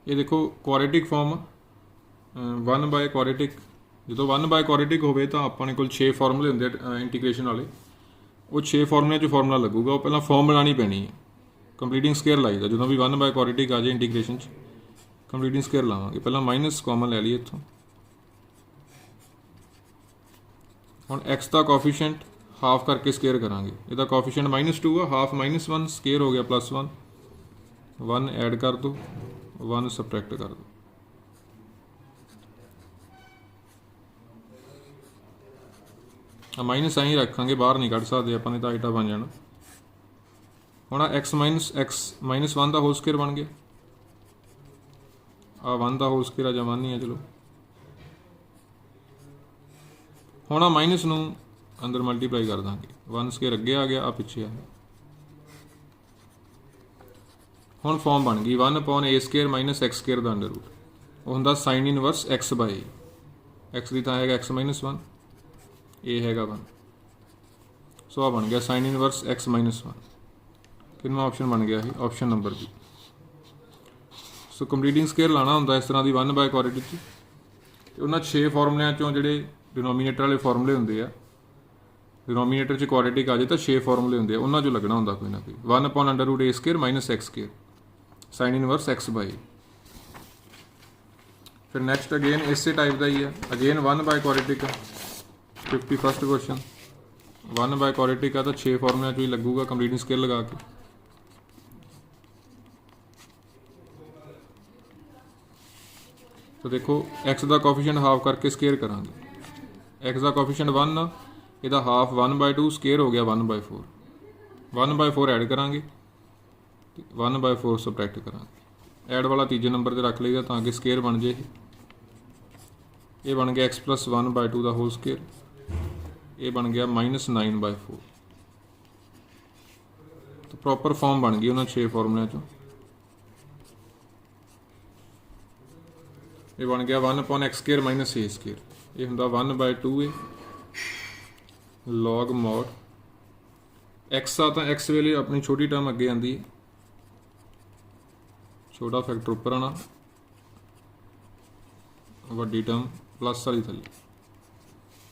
Speaker 1: ये देखो क्वाड्रेटिक फॉर्म 1/क्वाड्रेटिक, जो 1/क्वाड्रेटिक होवे तो अपने कोल 6 फॉर्मूले होंदे इंटीग्रेशन वाले, वो 6 फॉर्मूलिਆਂ 'ਚ फॉर्मूला लगूगा, वो पहला फॉर्म बनानी पैनी है। कंप्लीटिंग स्केयर लाईदा जो भी 1/क्वाड्रेटिक आ जाए इंटीग्रेशन कंप्लीटिंग स्केयर लावांगे। पहला माइनस कॉमन ले लीए इत्थों। हुण एक्स का कोफिशिएंट हाफ करके स्केयर करांगे, इसका कोफिशिएंट -2 है, हाफ -1 स्केयर हो गया +1, 1 ऐड कर दो, 1 सबट्रैक्ट कर दो। माइनस आई रखांगे, बाहर नहीं कढ़ सकते अपने, तो आइटा बन जाना। हुण x -1 का होल स्केयर बन गया, आ 1 का होल स्केयर आ 1 ही है। चलो हुण माइनस नूं अंदर मल्टीप्लाई कर देंगे, 1 स्केयर अगे आ गया, आ पिछे आ गया। हुण फॉर्म बन गई 1/a² माइनस x² का अंडर रूट, वो हुंदा साइन इनवर्स x/a, x की थां हैगा x -1, ए हैगा 1, सो आ बन गया साइन इनवर्स x -1। कितना ऑप्शन बन गया है, ऑप्शन नंबर बी। सो कंप्लीटिंग स्केयर लाना होंदा इस तरह की 1/क्वाड्रेटिक, तो उन्होंने 6 फॉर्मूलिਆਂ चों ਜਿਹੜੇ डिनोमीनेटर वाले फॉर्मूले होंदे आ, डिनोमीनेटर 'ਚ क्वाड्रेटिक आ जाए तो 6 फॉर्मूले होंदे आ, उन्हां 'चों लगना होंदा कोई ना कोई। 1/√a² minus x² sine inverse x/a। फिर नेक्स्ट अगेन इस टाइप का ही है, अगेन 1/क्वाड्रेटिक। 51st क्वेश्चन 1/क्वाड्रेटिक है तो 6 फॉर्मूलिਆਂ 'चों ही लगूगा कंप्लीटिंग स्केयर लगा के। तो देखो x का कोफिशिएंट हाफ करके स्केयर करांगे, x का कोफिशिएंट 1 आ, इसका हाफ 1/2 स्केयर हो गया 1/4, 1/4 ऐड करांगे, 1/4 सबट्रैक्ट करांगे। ऐड वाला तीजे नंबर पर रख लीदा ताकि स्केयर बन जाए। ये बन गया x + 1/2 का होल स्केयर, ये बन गया -9/4। तो प्रॉपर फॉर्म बन गई उन्होंने 6 फॉर्मूलिਆਂ 'चों। ये बन गया 1/x² - a², ये होंदा 1/2a log mod x आ तो x वेले अपनी छोटी टर्म अगे आती है, छोटा फैक्टर उपर आना, वड्डी टर्म प्लस वाली थले।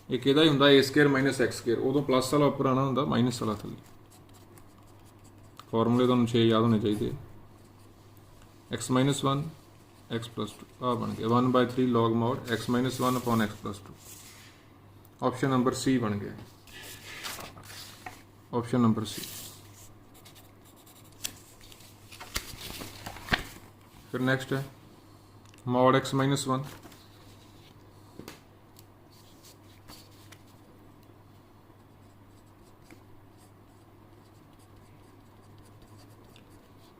Speaker 1: एक इहदा ही हुंदा ए स्केयर माइनस एक्स स्केयर, उदों प्लस वाला उपर आना हुंदा, माइनस वाला थले। फॉर्मूले तुहानूं 6 याद होने चाहिए। एक्स माइनस 1 एक्स प्लस 2 आ बन गया 1/3 log mod x minus 1 upon x plus 2। Option number C बन गया, ऑप्शन नंबर सी। फिर नेक्स्ट है mod x माइनस 1।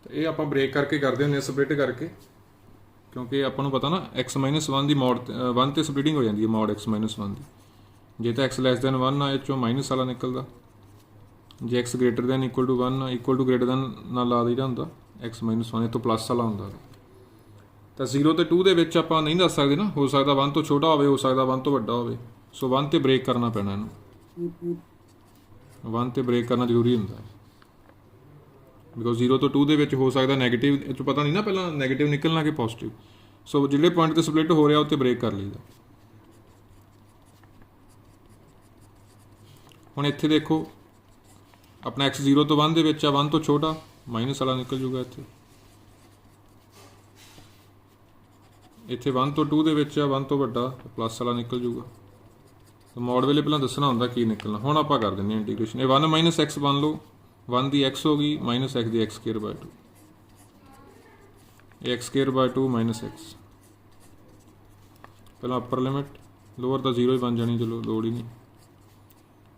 Speaker 1: तो ये आप ब्रेक करके करते हैं, स्प्लिट करके, क्योंकि आपको पता ना x माइनस 1 की mod 1 तो स्प्लिटिंग हो जाती है mod x माइनस 1 की। जे तो x लैस दैन 1 आ, चो माइनस वाला निकलता। जे x greater than equal to 1 equal to greater than ना ला दीदा होंदा x माइनस 1, तो प्लस वाला होंदा। तो 0 तो 2 दे विच आपां नहीं दस सकते ना, हो सकता 1 तो छोटा हो सकता 1 तो वड्डा हो। सो 1 तो ब्रेक करना पैना, इहनूं 1 तो ब्रेक करना जरूरी होंदा है, बिकॉज 0 तो 2 दे विच हो सकता नैगेटिव, इत्थों पता नहीं ना पहला नैगेटिव निकलना कि पॉजिटिव। सो जिहड़े पॉइंट ते स्प्लिट हो रहा उत्ते ब्रेक कर लीदा। हुण इत्थे देखो अपना x 0 तो 1 दे विच आ, 1 तो छोटा माइनस वाला निकल जूगा। इत्थे 1 तो 2 दे विच आ, 1 तो वड्डा प्लस वाला निकल जूगा। तो मॉड वेले पहलां दसना हुंदा की निकलना। हुण आपां कर दिंदे इंटीग्रेशन। ये 1 माइनस एक्स बन लो, 1 दी x हो गई minus x the x square by 2, ये x square by 2 minus x. पहला अपर लिमिट, लोअर तो 0 ही बन जानी, चलो लोड़ ही नहीं।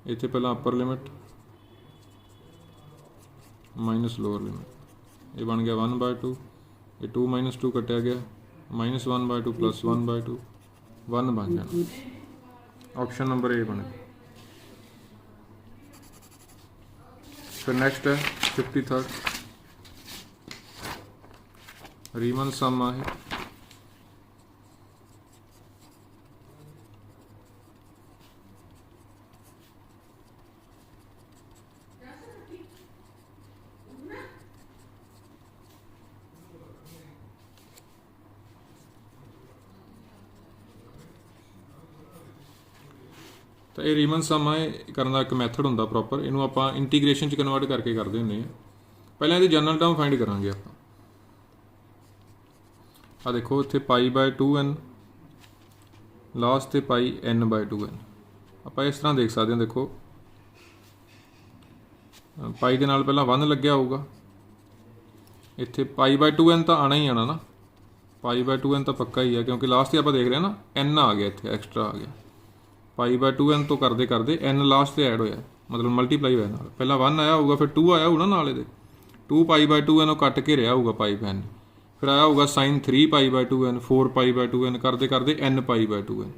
Speaker 1: इत्थे पहला upper limit minus lower limit, ये बन गया 1/2, ये 2 माइनस 2 कटिया गया, माइनस 1/2 प्लस 1/2, 1 बन जाना। ऑप्शन नंबर ए बन गया। फिर नेक्स्ट है 53rd रीमन सम है। तो ये रीमन सम है करने का एक मैथड होंदा प्रॉपर, इनू आपां इंटीग्रेशन च कन्वर्ट करके करते हुंदे हैं। पहले इहदी जनरल टर्म फाइंड करांगे आपां। आ देखो इत्थे π/2n लास्ट ते πn/2n। आपां इस तरह देख सकते हैं, देखो पाई दे नाल पहलां 1 लग्या होगा, इत्थे π/2n तो आना ही आना ना, π/2n तो पक्का ही है, क्योंकि लास्ट ही आपां देख रहे हैं ना n आ गया, इत्थे एक्सट्रा आ गया। π/2n तो करते करते n लास्ट से ऐड होया, मतलब मल्टीप्लाई होया नाल। पहला 1 आया होगा, फिर 2 आया होगा ना नाल, 2 π/2n कट के रहा होगा πn, फिर आया होगा sin 3 π/2n, 4 π/2n करते करते n π/2n।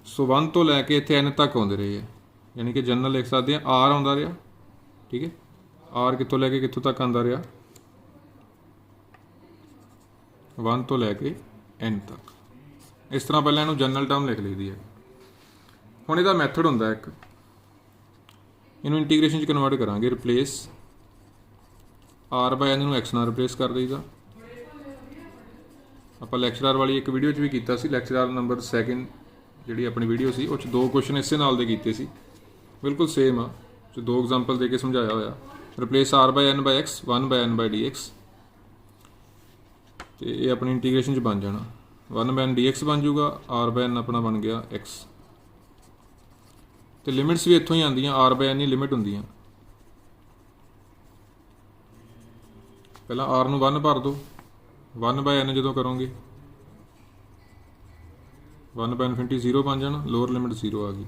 Speaker 1: सो 1 तो लैके इत्थे n तक आउंदे रहे हैं, यानी कि जनरल लिख सकते हैं r आउंदा रहा। ठीक है, r कितों लैके कितों तक आंदा रहा, 1 तो लैके n तक। इस तरह पहले इन्हूं जनरल टर्म लिख ली है। हुण इहदा मैथड हुंदा एक, इन्हूं इंटीग्रेशन च कन्वर्ट करांगे, रिप्लेस r/n नूं x नाल रिप्लेस कर दईदा। आपां लैक्चरर वाली एक वीडियो च भी कीता सी, लैक्चरर नंबर 2 जिहड़ी अपनी वीडियो सी उह 'च 2 क्वेश्चन इसे नाल दे कीते सी, बिल्कुल सेम आ, 2 एग्जाम्पल दे के समझाया होया। रिप्लेस r/n/x 1/n/dx, तो ये अपनी इंटीग्रेशन च बन जाना, 1/n/dx बन जूगा, r/n अपना बन गया x। तो लिमिट्स भी इत्थों ही आंदियां, r/n ही लिमिट होंदियां। पहला r नूं 1 भर दो, 1/n जो करोगे 1/∞ 0 बन जाना, लोअर लिमिट 0 आ गई।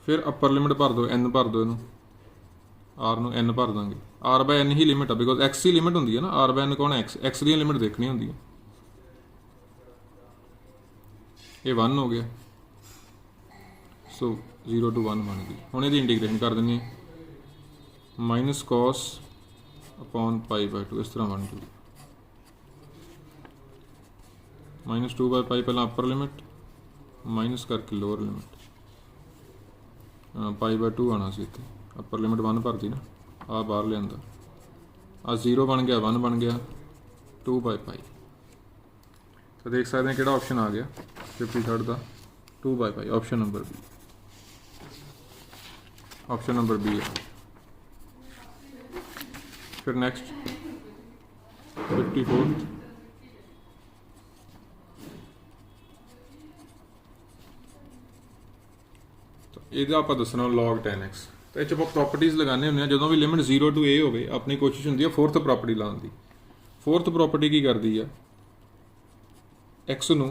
Speaker 1: फिर अपर लिमिट भर दो, n भर दो, इनू r नूं n भर देंगे, r/n ही लिमिट है, बिकॉज x ही लिमिट होंदी है ना, r/n कौन है x दी लिमिट देखनी होंदी है। ये 1 हो गया, सो 0 to 1 बन गई। हुण इहदी इंटीग्रेशन कर देनी, माइनस कॉस अपॉन π/2, इस तरह बन जूगी। -2/π पहला अपर लिमिट, माइनस करके लोअर लिमिट, π/2 आना सी इत्थे अपर लिमिट 1 भरती ना आ बाहर लिया आ 0 बन गया 1 बन गया 2/π तो देख सकते हैं कि ऑप्शन आ गया 53rd का 2/π option number B option number B है। फिर नेक्स्ट 54th ਇਹਦਾ ਆਪਾਂ ਦੱਸਣਾ log 10x तो ये ਆਪਾਂ प्रॉपर्टीज़ लगाने ਹੁੰਦੇ ਆ ਜਦੋਂ ਵੀ ਲਿਮਿਟ 0 to a ਹੋਵੇ ਆਪਣੀ ਕੋਸ਼ਿਸ਼ ਹੁੰਦੀ ਹੈ फोर्थ प्रॉपर्टी ਲਾਉਣ ਦੀ। फोर्थ प्रॉपर्टी ਕੀ ਕਰਦੀ ਆ x ਨੂੰ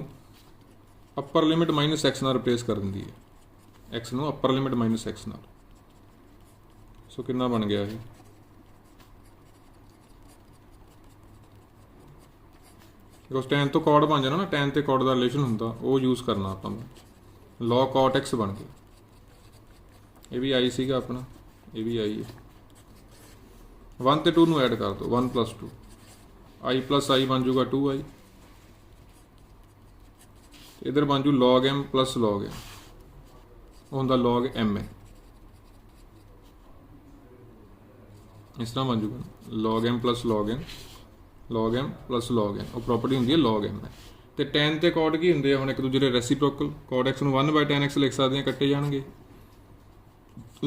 Speaker 1: ਅਪਰ ਲਿਮਿਟ -x ਨਾਲ ਰਿਪਲੇਸ ਕਰ ਦਿੰਦੀ ਹੈ x ਨੂੰ ਅਪਰ ਲਿਮਿਟ -x ਨਾਲ। ਸੋ ਕਿੰਨਾ ਬਣ ਗਿਆ ਇਹ बिकॉज tan तो cot बन जाना ना tan ते cot का रिलेशन होंगे वो यूज़ करना आप log cot x बन गया ये भी आई सीगा अपना ये भी आई है 1 ते 2 नूं ऐड कर दो 1 + 2 i + i बन जूगा 2i इधर बन जू log m + log m होंदा log m है इस तरह बन जूगा log m + log n log m + log n और प्रॉपर्टी होंगी है log m है तो tan ते cot की होंगे हम एक दूजे के रेसिप्रोकल cot x नूं 1/tan x लिख सकते हैं कट्टे जाएंगे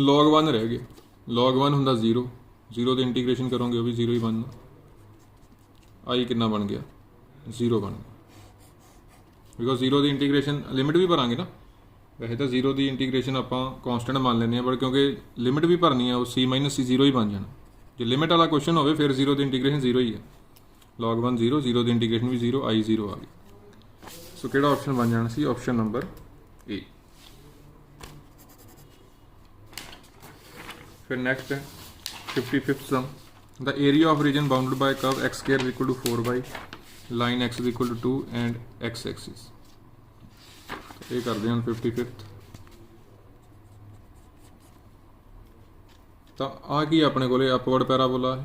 Speaker 1: log 1 रह गए log 1 होंदा 0 0 की इंटीग्रेशन करोगे वो भी 0 ही बनना आई कितना बन गया 0 बन गया बिकॉज 0 की इंटीग्रेशन लिमिट भी भरांगे ना वैसे तो 0 की इंटीग्रेशन आप कॉन्सटेंट मान लें पर क्योंकि लिमिट भी भरनी है वो c - c 0 ही बन जाना जो लिमिट वाला क्वेश्चन हो फिर 0 की इंटीग्रेशन 0 ही है log 1 0 0 की इंटीग्रेशन भी 0 i 0 आ गई सो किहड़ा ऑप्शन बन जाना सी ऑप्शन नंबर ए। फिर नेक्स्ट है 55th sum the area of region bounded by curve x² = 4 line x = 2 and x axis ये करते हैं 55th तो आ की अपने को अपवर्ड पैराबोला है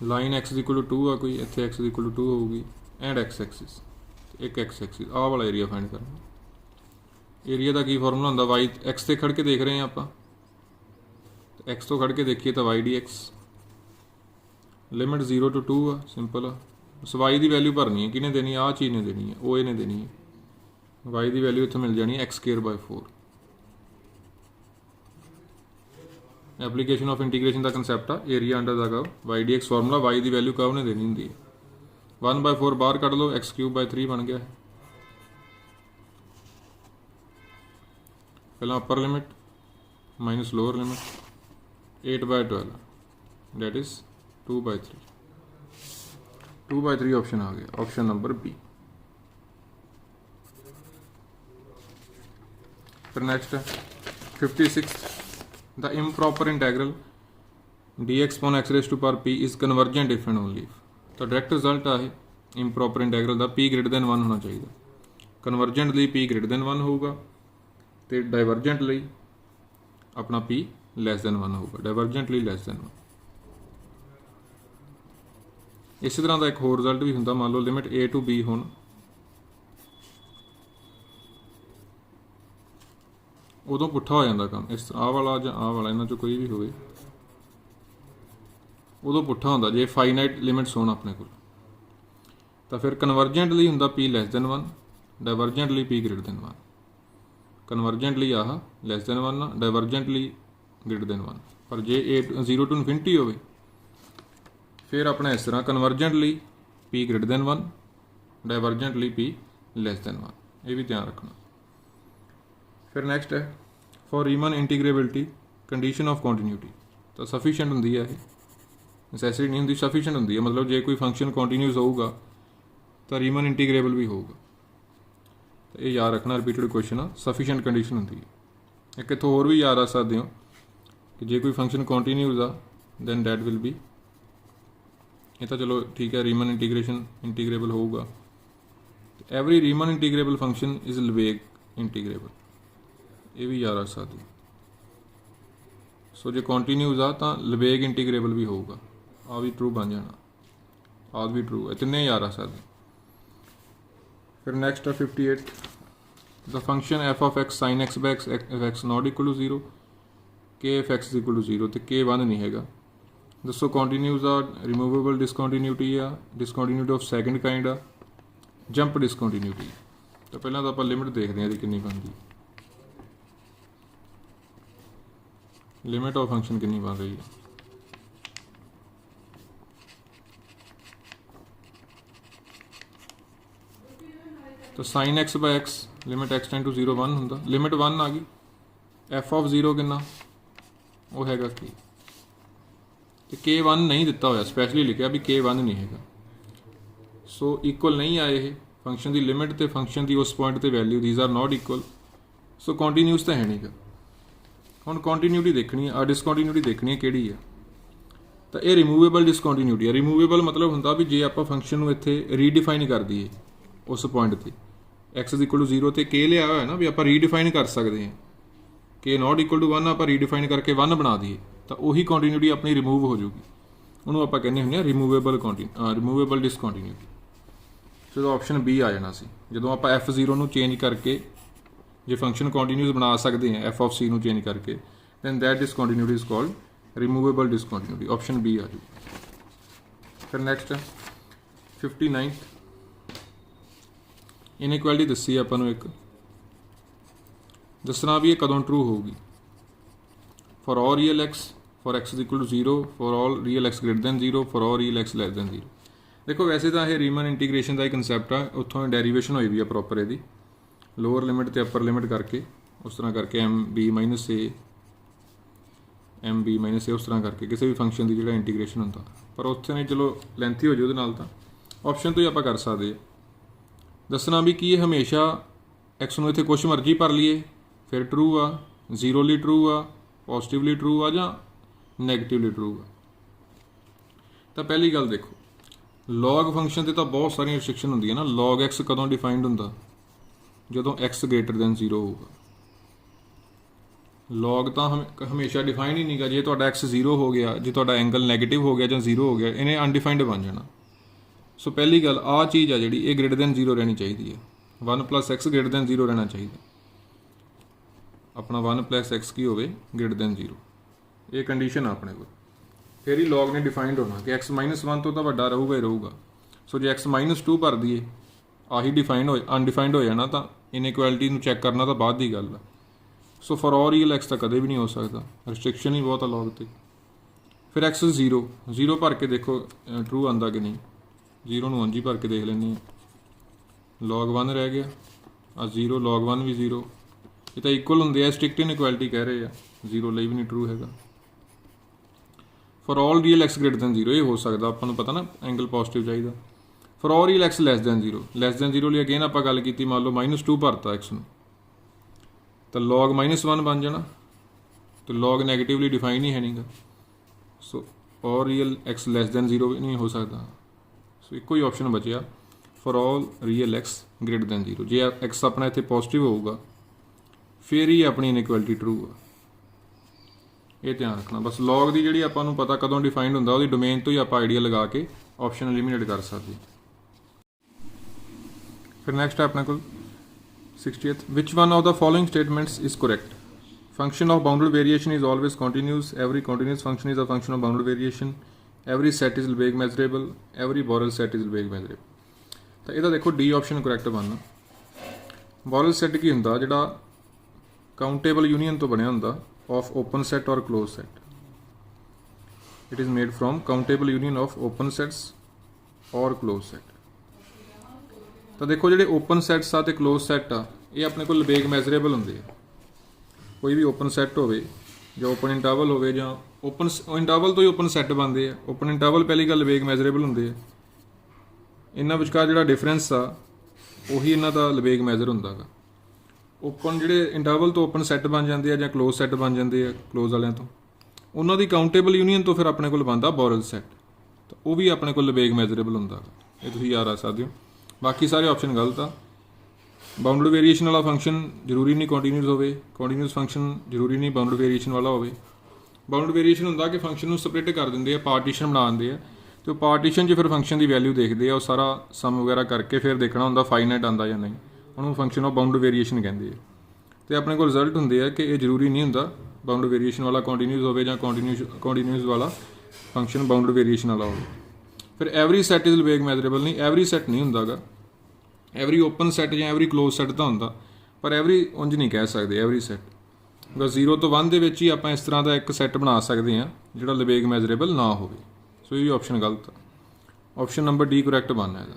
Speaker 1: लाइन x = 2 आ कोई इतने x = 2 होगी एंड x एक्सिस एक x एक्सिस आ वाला एरिया फाइंड करना एरिया का की फॉर्मूला होंगे वाई x से खड़ के देख रहे हैं आप x तो खड़ के देखिए तो y dx लिमिट 0 to 2 आ सिंपल आ उस y की वैल्यू भरनी है किने देनी आ चीज़ ने देनी है ओ ए ने देनी है y की वैल्यू इतने मिल जानी है x²/4 एप्लीकेशन ऑफ इंटीग्रेशन का कंसैप्ट आ area under the curve y dx formula y की वैल्यू कर्व ने देनी होंगी 1/4 बाहर कढ़ लो x³/3 बन गया है पहला upper limit minus lower limit 8/12 that is 2/3 2/3 option आ गया ऑप्शन नंबर बी। फिर नेक्स्ट है 56 the improper integral dx/x⁻p is convergent if and only तो डायरैक्ट रिजल्ट है इम्प्रॉपर इंटेग्रल का p > 1 होना चाहिए कन्वर्जेंट लिए p > 1 होगा तो डाइवर्जेंट लिए अपना p <1 होगा डाइवर्जेंट लिए <1 इस तरह का एक होर रिजल्ट भी होंगे मान लो लिमिट a to b हो उदों पुट्ठा हो जाता काम इस आ वाला या आ वाला इन्हों कोई भी हो उदों पुट्ठा होंगे जे फाइनाइट लिमिट्स होन अपने को तो फिर कन्वर्जेंट लिए होंगे p <1 डाइवर्जेंट लिए p > 1 कन्वर्जेंटली आह <1 डाइवर्जेंटली >1 पर जे a 0 to इनफिनिटी हो फिर अपना इस तरह कन्वर्जेंटली p > 1 डाइवर्जेंटली p <1 ये भी ध्यान रखना। फिर नेक्स्ट है for Riemann integrability condition of continuity तो सफिशेंट होंगी है नैसेसरी नहीं होंगी सफिशेंट होंगी है मतलब जे कोई फंक्शन कॉन्टीन्यूस होगा तो रीमन इंटीग्रेबल भी होगा ये याद रखना रिपीटेड क्वेश्चन आ सफिशेंट कंडीशन होंगी है एक इतों होर भी याद रख सकते हो कि जे कोई फंक्शन कॉन्टीन्यूस आ दैन डैट विल बी ये तो चलो ठीक है रीमन इंटीग्रेशन इंटीग्रेबल होगा every Riemann integrable function is Lebesgue integrable ये भी याद रख सकते सो जो कॉन्टीन्यूस आ तो लेबेग इंटीग्रेबल भी होगा आ भी ट्रू बन जाना आ भी ट्रू है तिने याद रख सकते। फिर नेक्स्ट है 58 the function f of x sin x by x if x not equal to 0, k if x is equal to 0 ਤੇ k 1 ਨਹੀਂ ਹੈਗਾ। ਦੱਸੋ ਕੰਟੀਨਿਊਸ ਆ, ਰਿਮੂਵੇਬਲ ਡਿਸਕੰਟੀਨਿਊਟੀ ਆ, ਡਿਸਕੰਟੀਨਿਊਟੀ ਆਫ ਸੈਕੰਡ ਕਾਈਂਡ ਆ, ਜੰਪ ਡਿਸਕੰਟੀਨਿਊਟੀ। ਤਾਂ ਪਹਿਲਾਂ ਤਾਂ ਆਪਾਂ ਲਿਮਿਟ ਦੇਖਦੇ ਹਾਂ ਇਹਦੀ ਕਿੰਨੀ ਬਣਦੀ, ਲਿਮਿਟ ਆਫ ਫੰਕਸ਼ਨ ਕਿੰਨੀ ਬਣ ਰਹੀ ਹੈ। ਤਾਂ sin x by x limit x tend to 0 1 ਹੁੰਦਾ, ਲਿਮਿਟ 1 ਆ ਗਈ। f of 0 ਕਿੰਨਾ, ਉਹ ਹੈਗਾ ਕੀ, ਤੇ k 1 ਨਹੀਂ ਦਿੱਤਾ ਹੋਇਆ, ਸਪੈਸ਼ਲੀ ਲਿਖਿਆ ਵੀ k 1 ਨਹੀਂ ਹੈਗਾ। ਸੋ ਇਕੁਅਲ ਨਹੀਂ ਆਏ ਇਹ ਫੰਕਸ਼ਨ ਦੀ ਲਿਮਿਟ ਤੇ ਫੰਕਸ਼ਨ ਦੀ ਉਸ ਪੁਆਇੰਟ ਤੇ value, these are not equal. So continuous ਤਾਂ ਹੈ ਨਹੀਂਗਾ। ਹੁਣ ਕੰਟੀਨਿਊਟੀ ਦੇਖਣੀ ਆ, ਡਿਸਕੰਟੀਨਿਊਟੀ ਦੇਖਣੀ ਹੈ ਕਿਹੜੀ ਆ। ਤਾਂ ਇਹ ਰਿਮੂਵੇਬਲ ਡਿਸਕੰਟੀਨਿਊਟੀ ਆ। ਰਿਮੂਵੇਬਲ ਮਤਲਬ ਹੁੰਦਾ ਵੀ ਜੇ ਆਪਾਂ ਫੰਕਸ਼ਨ ਨੂੰ ਇੱਥੇ ਰੀਡਿਫਾਈਨ ਕਰ ਦਈਏ ਉਸ ਪੁਆਇੰਟ ਤੇ x is equal to 0 ਤੇ k ਲਿਆ ਹੋਇਆ ਨਾ ਵੀ ਆਪਾਂ ਰੀਡਿਫਾਈਨ ਕਰ ਸਕਦੇ ਹਾਂ, k not equal to 1 ਆਪਾਂ ਰੀਡਿਫਾਈਨ ਕਰਕੇ 1 ਬਣਾ ਦਈਏ ਤਾਂ ਉਹੀ ਕੰਟੀਨਿਊਟੀ ਆਪਣੀ ਰਿਮੂਵ ਹੋ ਜਾਊਗੀ। ਉਹਨੂੰ ਆਪਾਂ ਕਹਿੰਦੇ ਹੁੰਦੇ ਆ ਰਿਮੂਵੇਬਲ ਡਿਸਕੰਟੀਨਿਊਟੀ। ਸੋ ਆਪਸ਼ਨ B ਆ ਜਾਣਾ ਸੀ। ਜਦੋਂ ਆਪਾਂ f0 ਨੂੰ ਚੇਂਜ ਕਰਕੇ ਜੇ ਫੰਕਸ਼ਨ ਕੰਟੀਨਿਊਸ ਬਣਾ ਸਕਦੇ ਹਾਂ f of c ਨੂੰ ਚੇਂਜ ਕਰਕੇ, then that discontinuity is called removable discontinuity। Option B ਆ ਜਾਊ। ਫਿਰ ਨੈਕਸਟ 59th ਇਨਇਕੁਐਲਿਟੀ ਦੱਸੀ ਆਪਾਂ ਨੂੰ, ਇੱਕ ਦੱਸਣਾ ਵੀ ਇਹ ਕਦੋਂ ਟਰੂ ਹੋਊਗੀ। For all real x for x is equal to 0, for all real x greater than 0, for all real x less than 0। ਦੇਖੋ ਵੈਸੇ ਤਾਂ ਇਹ ਰੀਮਨ ਇੰਟੀਗ੍ਰੇਸ਼ਨ ਦਾ ਹੀ ਕਨਸੈਪਟ ਆ, ਉੱਥੋਂ ਡੈਰੀਵੇਸ਼ਨ ਹੋਈ ਵੀ ਆ ਪ੍ਰੋਪਰ ਇਹਦੀ, ਲੋਅਰ ਲਿਮਿਟ ਤੇ ਅਪਰ ਲਿਮਿਟ ਕਰਕੇ ਉਸ ਤਰ੍ਹਾਂ ਕਰਕੇ mb a ਉਸ ਤਰ੍ਹਾਂ ਕਰਕੇ ਕਿਸੇ ਵੀ ਫੰਕਸ਼ਨ ਦੀ ਜਿਹੜਾ ਇੰਟੀਗ੍ਰੇਸ਼ਨ ਹੁੰਦਾ। ਪਰ ਉੱਥੇ ਨਹੀਂ, ਚਲੋ ਲੈਂਥੀ ਹੋ ਜਾਊ ਉਹਦੇ ਨਾਲ, ਤਾਂ ਆਪਸ਼ਨ ਤੋਂ ਹੀ ਆਪਾਂ ਕਰ ਸਕਦੇ ਹਾਂ। ਦੱਸਣਾ ਵੀ ਕੀ ਇਹ ਹਮੇਸ਼ਾ x ਨੂੰ ਇੱਥੇ ਕੁਛ ਮਰਜ਼ੀ ਭਰ ਲਈਏ ਫਿਰ ਟਰੂ ਆ, ਜ਼ੀਰੋਲੀ ਟਰੂ ਆ, ਪੋਜ਼ਿਟਿਵਲੀ ਟਰੂ ਆ ਜਾਂ ਨੈਗੇਟਿਵਲੀ ਟਰੂ ਆ। ਤਾਂ ਪਹਿਲੀ ਗੱਲ ਦੇਖੋ, ਲੌਗ ਫੰਕਸ਼ਨ ਤੇ ਤਾਂ ਬਹੁਤ ਸਾਰੀਆਂ ਰਿਸਟ੍ਰਿਕਸ਼ਨ ਹੁੰਦੀਆਂ ਨਾ। ਲੌਗ x ਕਦੋਂ ਡਿਫਾਈਨਡ ਹੁੰਦਾ, ਜਦੋਂ x ਗ੍ਰੇਟਰ ਦੈਨ 0 ਹੋਊਗਾ। ਲੌਗ ਤਾਂ ਹਮੇਸ਼ਾ ਡਿਫਾਈਨ ਹੀ ਨਹੀਂਗਾ। ਜੇ ਤੁਹਾਡਾ x 0 ਹੋ ਗਿਆ, ਜੇ ਤੁਹਾਡਾ ਐਂਗਲ ਨੈਗੇਟਿਵ ਹੋ ਗਿਆ ਜਾਂ 0 ਹੋ ਗਿਆ, ਇਹਨੇ ਅਨਡਿਫਾਈਨਡ ਬਣ ਜਾਣਾ। ਸੋ ਪਹਿਲੀ ਗੱਲ ਆਹ ਚੀਜ਼ ਆ ਜਿਹੜੀ ਇਹ ਗ੍ਰੇਟਰ ਦੈਨ 0 ਰਹਿਣੀ ਚਾਹੀਦੀ ਹੈ। 1 + x ਗ੍ਰੇਟਰ ਦੈਨ 0 ਰਹਿਣਾ ਚਾਹੀਦਾ। ਆਪਣਾ 1 + x ਕੀ ਹੋਵੇ ਗ੍ਰੇਟਰ ਦੈਨ 0, ਇਹ ਕੰਡੀਸ਼ਨ ਆ ਆਪਣੇ ਕੋਲ। ਫਿਰ ਹੀ ਲੌਗ ਨੇ ਡਿਫਾਈਨਡ ਹੋਣਾ ਕਿ x - 1 ਤੋਂ ਤਾਂ ਵੱਡਾ ਰਹੂਗਾ ਹੀ ਰਹੂਗਾ। ਸੋ ਜੇ x - 2 ਭਰ ਦਈਏ, ਆਹੀ ਅਨਡਿਫਾਈਨਡ ਹੋ ਜਾਣਾ। ਤਾਂ ਇਨਇਕੁਐਲਿਟੀ ਨੂੰ ਚੈੱਕ ਕਰਨਾ ਤਾਂ ਬਾਅਦ ਦੀ ਗੱਲ ਆ। ਸੋ ਫॉर all real x ਤਾਂ ਕਦੇ ਵੀ ਨਹੀਂ ਹੋ ਸਕਦਾ, ਰਿਸਟ੍ਰਿਕਸ਼ਨ ਹੀ ਬਹੁਤ ਆ ਲੌਗ ਤੇ। ਫਿਰ x 0 ਭਰ ਕੇ ਦੇਖੋ ਟਰੂ ਆਉਂਦਾ ਕਿ ਨਹੀਂ। 0 ਨੂੰ ਉਂਝ ਹੀ ਭਰ ਕੇ ਦੇਖ ਲੈਂਦੇ ਹਾਂ। log 1 ਰਹਿ ਗਿਆ, ਆ 0 log 1 ਵੀ 0, ਇਹ ਤਾਂ ਇਕੁਅਲ ਹੁੰਦੇ ਆ। ਸਟ੍ਰਿਕਟ ਇਨਇਕੁਐਲਿਟੀ ਕਹਿ ਰਹੇ ਆ, 0 ਲਈ ਵੀ ਨਹੀਂ ਟਰੂ ਹੈਗਾ। For all real x greater than 0 ਇਹ ਹੋ ਸਕਦਾ, ਆਪਾਂ ਨੂੰ ਪਤਾ ਨਾ ਐਂਗਲ ਪੋਜ਼ਿਟਿਵ ਚਾਹੀਦਾ। For all real x less than 0 ਲਈ ਅਗੇਨ ਆਪਾਂ ਗੱਲ ਕੀਤੀ, ਮੰਨ ਲਓ -2 ਭਰਤਾ x ਨੂੰ, ਤਾਂ log -1 ਬਣ ਜਾਣਾ। ਤੇ log ਨੈਗੇਟਿਵਲੀ ਡਿਫਾਈਨ ਹੀ ਹੈ ਨਹੀਂਗਾ। ਸੋ all real x less than 0 ਵੀ ਨਹੀਂ ਹੋ ਸਕਦਾ। ਸੋ ਇੱਕੋ ਹੀ ਆਪਸ਼ਨ ਬਚਿਆ, for all real x greater than 0। ਜੇ x ਆਪਣਾ ਇੱਥੇ ਪੋਜ਼ਿਟਿਵ ਹੋਊਗਾ ਫਿਰ ਹੀ ਆਪਣੀ ਇਨਇਕੁਐਲਿਟੀ ਟਰੂ ਆ। ਇਹ ਧਿਆਨ ਰੱਖਣਾ ਬਸ। log ਦੀ ਜਿਹੜੀ ਆਪਾਂ ਨੂੰ ਪਤਾ ਕਦੋਂ ਡਿਫਾਈਨਡ ਹੁੰਦਾ, ਉਹਦੀ ਡੋਮੇਨ ਤੋਂ ਹੀ ਆਪਾਂ ਆਈਡੀਆ ਲਗਾ ਕੇ ਆਪਸ਼ਨ ਐਲੀਮੀਨੇਟ ਕਰ ਸਕਦੇ। ਫਿਰ ਨੈਕਸਟ ਹੈ ਆਪਣੇ ਕੋਲ 60th, which one of the following statements is correct? Function of bounded variation is always continuous. Every continuous function is a function of bounded variation. Every set is Lebesgue measurable. Every Borel set is Lebesgue measurable। ਤਾਂ ਇਹਦਾ ਦੇਖੋ D option correct ਬਣਨਾ। Boreal set ਕੀ ਹੁੰਦਾ, ਜਿਹੜਾ countable union ਤੋਂ ਬਣਿਆ ਹੁੰਦਾ of open set or closed set। It is made from countable union of open sets or closed set। ਤਾਂ ਦੇਖੋ ਜਿਹੜੇ ਓਪਨ ਸੈਟਸ ਆ ਤੇ ਕਲੋਜ਼ ਸੈਟ ਆ, ਇਹ ਆਪਣੇ ਕੋਲ ਲਬੇਗ ਮੈਜ਼ਰੇਬਲ ਹੁੰਦੇ ਆ। ਕੋਈ ਵੀ ਓਪਨ ਸੈਟ ਹੋਵੇ ਜਾਂ ਓਪਨ ਇੰਟਰਵਲ ਹੋਵੇ ਜਾਂ ਓਪਨ ਇੰਟਰਵਲ ਤੋਂ ਹੀ ਓਪਨ ਸੈਟ ਬਣਦੇ ਆ। ਓਪਨ ਇੰਟਰਵਲ ਪਹਿਲੀ ਗੱਲ ਲਬੇਗ ਮੈਜ਼ਰੇਬਲ ਹੁੰਦੇ ਆ। ਇਹਨਾਂ ਵਿਚਕਾਰ ਜਿਹੜਾ ਡਿਫਰੈਂਸ ਆ ਉਹੀ ਇਹਨਾਂ ਦਾ ਲਬੇਗ ਮੈਜ਼ਰ ਹੁੰਦਾ ਗਾ। ਓਪਨ ਜਿਹੜੇ ਇੰਟਰਵਲ ਤੋਂ ਓਪਨ ਸੈੱਟ ਬਣ ਜਾਂਦੇ ਆ ਜਾਂ ਕਲੋਜ਼ ਸੈੱਟ ਬਣ ਜਾਂਦੇ ਆ ਕਲੋਜ਼ ਵਾਲਿਆਂ ਤੋਂ, ਉਹਨਾਂ ਦੀ ਕਾਊਂਟੇਬਲ ਯੂਨੀਅਨ ਤੋਂ ਫਿਰ ਆਪਣੇ ਕੋਲ ਬਣਦਾ ਬੋਰਲ ਸੈੱਟ। ਤਾਂ ਉਹ ਵੀ ਆਪਣੇ ਕੋਲ ਲਬੇਗ ਮੈਜ਼ਰੇਬਲ ਹੁੰਦਾ। ਇਹ ਤੁਸੀਂ ਯਾਦ ਰੱਖ ਸਕਦੇ ਹੋ। ਬਾਕੀ ਸਾਰੇ ਆਪਸ਼ਨ ਗਲਤ ਆ। ਬਾਉਂਡਡ ਵੇਰੀਏਸ਼ਨ ਵਾਲਾ ਫੰਕਸ਼ਨ ਜ਼ਰੂਰੀ ਨਹੀਂ ਕੰਟੀਨਿਊਸ ਹੋਵੇ, ਕੰਟੀਨਿਊਸ ਫੰਕਸ਼ਨ ਜ਼ਰੂਰੀ ਨਹੀਂ ਬਾਉਂਡਡ ਵੇਰੀਏਸ਼ਨ ਵਾਲਾ ਹੋਵੇ। ਬਾਉਂਡਡ ਵੇਰੀਏਸ਼ਨ ਹੁੰਦਾ ਕਿ ਫੰਕਸ਼ਨ ਨੂੰ ਸਪਲਿਟ ਕਰ ਦਿੰਦੇ ਆ, ਪਾਰਟੀਸ਼ਨ ਬਣਾ ਦਿੰਦੇ ਆ, ਤੇ ਉਹ ਪਾਰਟੀਸ਼ਨ 'ਚ ਫਿਰ ਫੰਕਸ਼ਨ ਦੀ ਵੈਲਿਊ ਦੇਖਦੇ ਆ। ਉਹ ਸਾਰਾ ਸਮ ਵਗੈਰਾ ਕਰਕੇ ਫਿਰ ਦੇਖਣਾ ਹੁੰਦਾ ਫਾਈਨਾਈਟ ਆਉਂਦਾ ਜਾਂ ਨਹੀਂ। ਉਹਨੂੰ ਫੰਕਸ਼ਨ ਆਫ ਬਾਊਂਡ ਵੇਰੀਏਸ਼ਨ ਕਹਿੰਦੇ ਆ। ਅਤੇ ਆਪਣੇ ਕੋਲ ਰਿਜ਼ਲਟ ਹੁੰਦੇ ਆ ਕਿ ਇਹ ਜ਼ਰੂਰੀ ਨਹੀਂ ਹੁੰਦਾ ਬਾਊਂਡ ਵੇਰੀਏਸ਼ਨ ਵਾਲਾ ਕੰਟੀਨਿਊਸ ਹੋਵੇ ਜਾਂ ਕੰਟੀਨਿਊਸ ਵਾਲਾ ਫੰਕਸ਼ਨ ਬਾਊਂਡ ਵੇਰੀਏਸ਼ਨ ਵਾਲਾ ਹੋਵੇ। ਫਿਰ ਐਵਰੀ ਸੈਟ ਇਜ਼ ਲਵੇਗ ਮੈਜ਼ਰੇਬਲ ਨਹੀਂ, ਐਵਰੀ ਸੈਟ ਨਹੀਂ ਹੁੰਦਾ ਗਾ। ਐਵਰੀ ਓਪਨ ਸੈਟ ਜਾਂ ਐਵਰੀ ਕਲੋਜ਼ ਸੈਟ ਤਾਂ ਹੁੰਦਾ, ਪਰ ਐਵਰੀ ਉਂਝ ਨਹੀਂ ਕਹਿ ਸਕਦੇ ਐਵਰੀ ਸੈਟ। ਬਸ 0 ਤੋਂ 1 ਦੇ ਵਿੱਚ ਹੀ ਆਪਾਂ ਇਸ ਤਰ੍ਹਾਂ ਦਾ ਇੱਕ ਸੈੱਟ ਬਣਾ ਸਕਦੇ ਹਾਂ ਜਿਹੜਾ ਲਵੇਗ ਮੈਜ਼ਰੇਬਲ ਨਾ ਹੋਵੇ। ਸੋ ਇਹ ਵੀ ਆਪਸ਼ਨ ਗਲਤ ਆ। ਆਪਸ਼ਨ ਨੰਬਰ ਡੀ ਕਰੈਕਟ ਬਣਨਾ ਇਹਦਾ।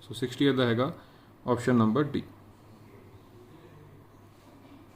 Speaker 1: ਸੋ 60 ਦਾ ਹੈਗਾ ਆਪਸ਼ਨ ਨੰਬਰ ਡੀ।